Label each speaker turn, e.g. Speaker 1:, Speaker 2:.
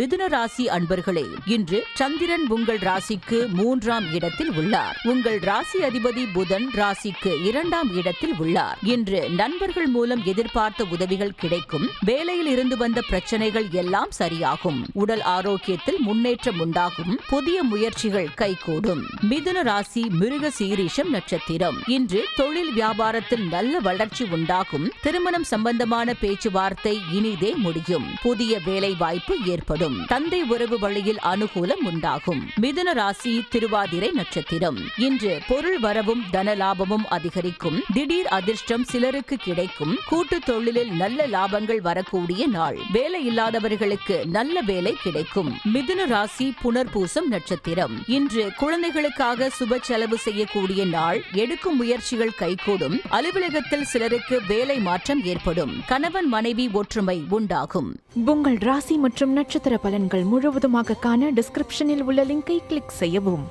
Speaker 1: மிதுன ராசி அன்பர்களே, இன்று சந்திரன் உங்கள் ராசிக்கு 3ஆம் இடத்தில் உள்ளார். உங்கள் ராசி அதிபதி புதன் ராசிக்கு 2ஆம் இடத்தில் உள்ளார். இன்று நண்பர்கள் மூலம் எதிர்பார்த்த உதவிகள் கிடைக்கும். வேலையில் இருந்து வந்த பிரச்சனைகள் எல்லாம் சரியாகும். உடல் ஆரோக்கியத்தில் முன்னேற்றம் உண்டாகும். புதிய முயற்சிகள் கைகூடும். மிதுன ராசி மிருக சீரிஷம் நட்சத்திரம். இன்று தொழில் வியாபாரத்தில் நல்ல வளர்ச்சி உண்டாகும். திருமணம் சம்பந்தமான பேச்சுவார்த்தை இனிதே முடியும். புதிய வேலை வாய்ப்பு ஏற்படும். தந்தை உறவு வழியில் அனுகூலம் உண்டாகும். மிதுன ராசி திருவாதிரை நட்சத்திரம். இன்று பொருள் வரவும் தனலாபமும் அதிகரிக்கும். திடீர் அதிர்ஷ்டம் சிலருக்கு கிடைக்கும். கூட்டு தொழிலில் நல்ல லாபங்கள் வரக்கூடிய நாள். வேலை இல்லாதவர்களுக்கு நல்ல வேலை கிடைக்கும். மிதுன ராசி புனர்பூசம் நட்சத்திரம். இன்று குழந்தைகளுக்காக சுப செலவு செய்யக்கூடிய நாள். எடுக்கும் முயற்சிகள் கைகூடும். அலுவலகத்தில் சிலருக்கு வேலை மாற்றம் ஏற்படும். கணவன் மனைவி ஒற்றுமை உண்டாகும்.
Speaker 2: உங்கள் ராசி மற்றும் நட்சத்திர பலன்கள் முழுவதுமாக காண டிஸ்கிரிப்ஷனில் உள்ள லிங்கை கிளிக் செய்யவும்.